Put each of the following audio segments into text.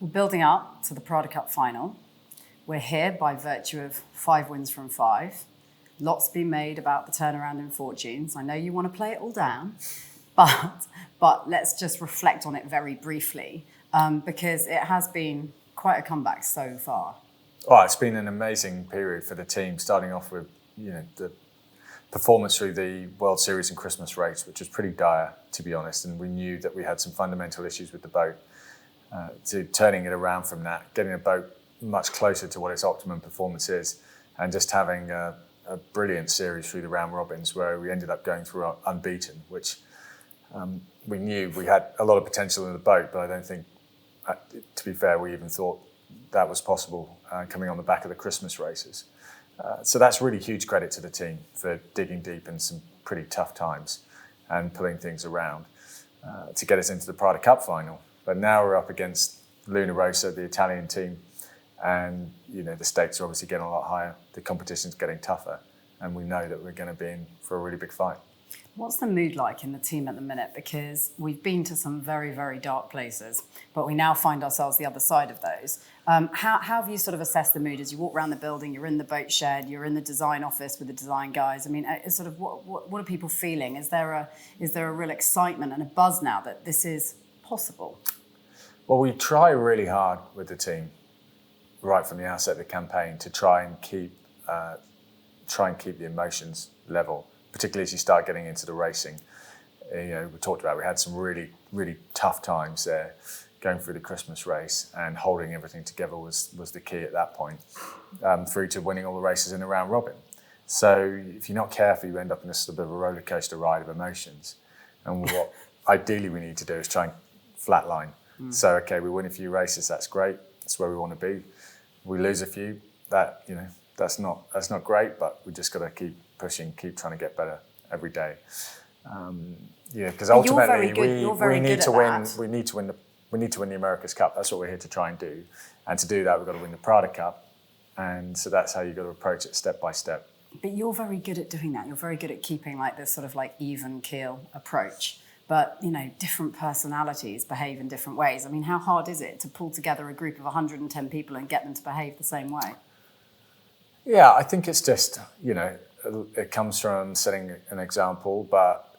We're building up to the PRADA Cup final. We're here by virtue of 5 wins from 5. Lots been made about the turnaround in fortunes. I know you want to play it all down, but let's just reflect on it very briefly because it has been quite a comeback so far. Oh, it's been an amazing period for the team, starting off with the performance through the World Series and Christmas race, which was pretty dire, to be honest, and we knew that we had some fundamental issues with the boat. To turning it around from that, getting a boat much closer to what its optimum performance is, and just having a brilliant series through the round robins where we ended up going through unbeaten, which we knew we had a lot of potential in the boat, but I don't think, to be fair, we even thought that was possible coming on the back of the Christmas races. So that's really huge credit to the team for digging deep in some pretty tough times and pulling things around to get us into the PRADA Cup final. But now we're up against Rossa, the Italian team, and the stakes are obviously getting a lot higher. The competition's getting tougher, and we know that we're going to be in for a really big fight. What's the mood like in the team at the minute? Because we've been to some very, very dark places, but we now find ourselves the other side of those. How have you sort of assessed the mood as you walk around the building? You're in the boat shed, you're in the design office with the design guys. I mean, sort of what are people feeling? Is there a real excitement and a buzz now that this is possible? Well, we try really hard with the team, right from the outset of the campaign, to try and keep the emotions level, particularly as you start getting into the racing. We talked about we had some really, really tough times there going through the Christmas race, and holding everything together was the key at that point, through to winning all the races in a round robin. So if you're not careful, you end up in a sort of a roller coaster ride of emotions. And what ideally we need to do is try and flatline. So, okay, we win a few races, that's great. That's where we want to be. We lose a few, that's not great, but we just got to keep pushing, keep trying to get better every day. Because ultimately we need to win. We need to win the America's Cup. That's what we're here to try and do. And to do that, we've got to win the PRADA Cup. And so that's how you've got to approach it step by step. But you're very good at doing that. You're very good at keeping like this sort of like even keel approach. But, different personalities behave in different ways. I mean, how hard is it to pull together a group of 110 people and get them to behave the same way? Yeah, I think it's just, it comes from setting an example, but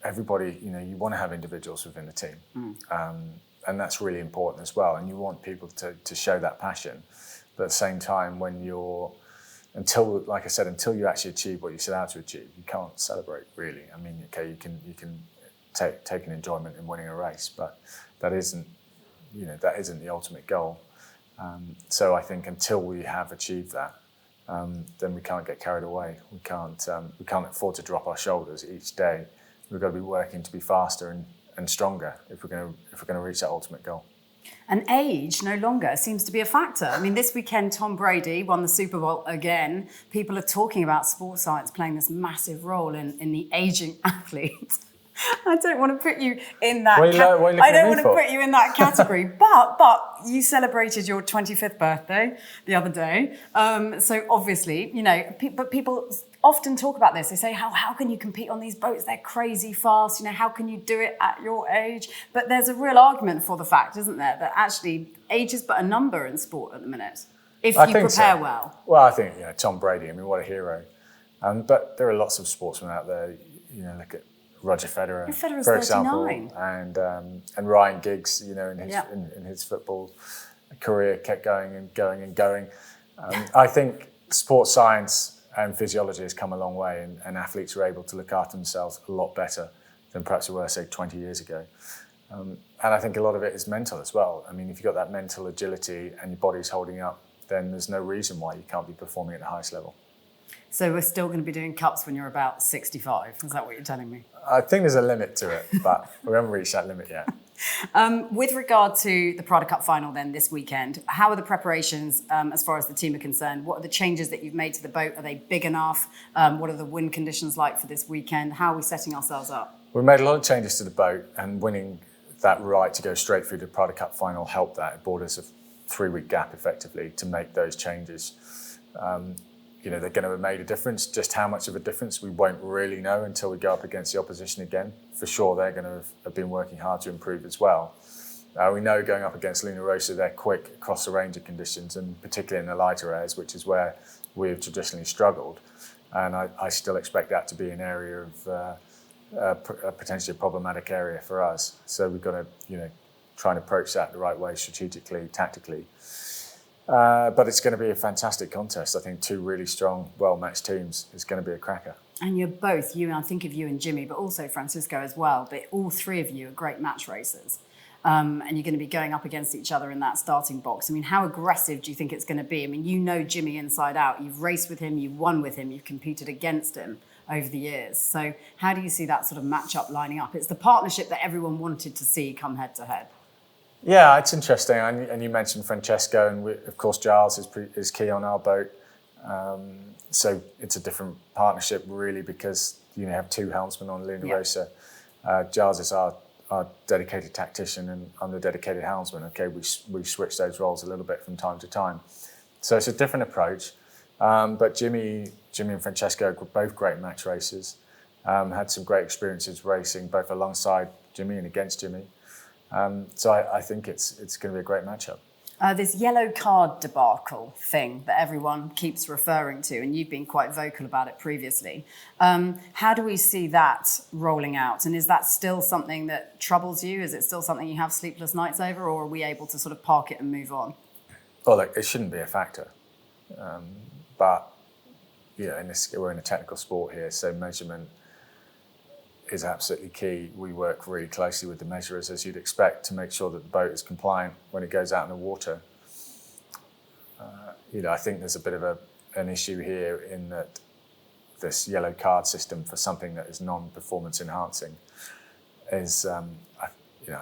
everybody, you want to have individuals within the team. And that's really important as well. And you want people to show that passion. But at the same time, until you actually achieve what you set out to achieve, you can't celebrate, really. I mean, okay, you can take an enjoyment in winning a race, but that isn't the ultimate goal. So I think until we have achieved that, then we can't get carried away. We can't afford to drop our shoulders each day. We've got to be working to be faster and stronger if we're going to reach that ultimate goal. And age no longer seems to be a factor. I mean, this weekend, Tom Brady won the Super Bowl again. People are talking about sports science playing this massive role in the aging athlete. I don't want to put you in that. I don't want to put you in that category. But you celebrated your 25th birthday the other day. So obviously, but people often talk about this. They say, how can you compete on these boats? They're crazy fast. How can you do it at your age? But there's a real argument for the fact, isn't there, that actually age is but a number in sport at the minute, if you prepare well. Well, I think Tom Brady. I mean, what a hero. But there are lots of sportsmen out there. Look at Roger Federer, for example, and Ryan Giggs, in his football career, kept going and going and going. I think sports science and physiology has come a long way, and athletes are able to look after themselves a lot better than perhaps they were, say, 20 years ago. And I think a lot of it is mental as well. I mean, if you've got that mental agility and your body's holding up, then there's no reason why you can't be performing at the highest level. So we're still going to be doing cups when you're about 65. Is that what you're telling me? I think there's a limit to it, but we haven't reached that limit yet. With regard to the PRADA Cup final then this weekend, how are the preparations as far as the team are concerned? What are the changes that you've made to the boat? Are they big enough? What are the wind conditions like for this weekend? How are we setting ourselves up? We've made a lot of changes to the boat, and winning that right to go straight through the PRADA Cup final helped that. It brought us a 3-week gap effectively to make those changes. They're going to have made a difference. Just how much of a difference we won't really know until we go up against the opposition again. For sure, they're going to have been working hard to improve as well. We know going up against Rossa, they're quick across a range of conditions, and particularly in the lighter airs, which is where we've traditionally struggled. And I still expect that to be an area of a potentially problematic area for us. So we've got to, try and approach that the right way, strategically, tactically. But it's going to be a fantastic contest. I think two really strong, well-matched teams is going to be a cracker. And you're both, I think of you and Jimmy, but also Francisco as well, but all three of you are great match racers. And you're going to be going up against each other in that starting box. I mean, how aggressive do you think it's going to be? I mean, you know Jimmy inside out. You've raced with him, you've won with him, you've competed against him over the years. So how do you see that sort of match-up lining up? It's the partnership that everyone wanted to see come head-to-head. Yeah, it's interesting. And you mentioned Francesco, and of course Giles is key on our boat. So it's a different partnership really, because you have two helmsmen on Rossa. Giles is our dedicated tactician, and I'm the dedicated helmsman. Okay, we switch those roles a little bit from time to time. So it's a different approach. But Jimmy and Francesco are both great match racers. Had some great experiences racing both alongside Jimmy and against Jimmy. So I think it's going to be a great matchup. This yellow card debacle thing that everyone keeps referring to, and you've been quite vocal about it previously. How do we see that rolling out? And is that still something that troubles you? Is it still something you have sleepless nights over, or are we able to sort of park it and move on? Well, look, it shouldn't be a factor. But, we're in a technical sport here, so measurement is absolutely key. We work really closely with the measurers, as you'd expect, to make sure that the boat is compliant when it goes out in the water. I think there's a bit of an issue here in that this yellow card system for something that is non-performance enhancing is, I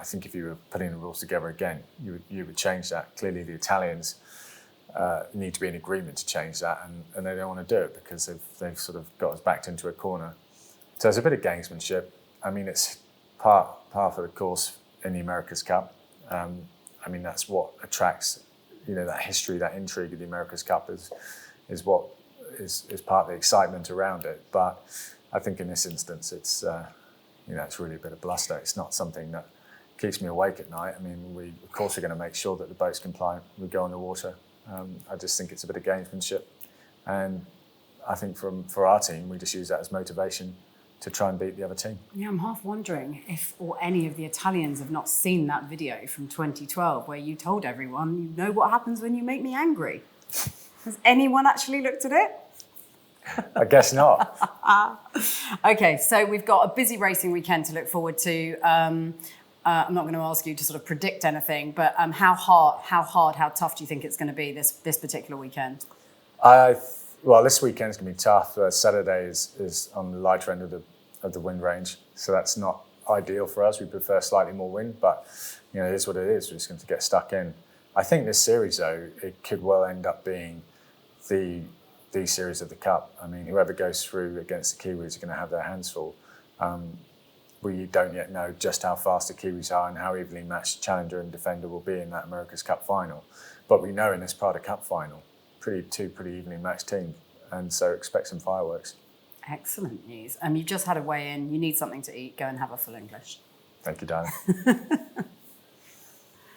think if you were putting the rules together again, you would change that. Clearly the Italians need to be in agreement to change that, and they don't want to do it because they've sort of got us backed into a corner. So there's a bit of gamesmanship. I mean, it's part of the course in the America's Cup. That's what attracts, that history, that intrigue of the America's Cup is what is part of the excitement around it. But I think in this instance, it's really a bit of bluster. It's not something that keeps me awake at night. I mean, of course we're going to make sure that the boat's compliant. We go in the water. I just think it's a bit of gamesmanship, and I think for our team, we just use that as motivation to try and beat the other team. Yeah, I'm half wondering if or any of the Italians have not seen that video from 2012 where you told everyone, you know what happens when you make me angry. Has anyone actually looked at it? I guess not. Okay, so we've got a busy racing weekend to look forward to. I'm not going to ask you to sort of predict anything, but how tough do you think it's going to be this particular weekend? Well, this weekend's going to be tough. Saturday is on the lighter end of the wind range, so that's not ideal for us. We prefer slightly more wind, but it is what it is. We're just going to get stuck in. I think this series, though, it could well end up being the series of the Cup. I mean, whoever goes through against the Kiwis are going to have their hands full. We don't yet know just how fast the Kiwis are and how evenly matched Challenger and Defender will be in that America's Cup final. But we know in this PRADA Cup final, two pretty evenly matched teams, and so expect some fireworks. Excellent news. You've just had a weigh-in. You need something to eat. Go and have a full English. Thank you, darling.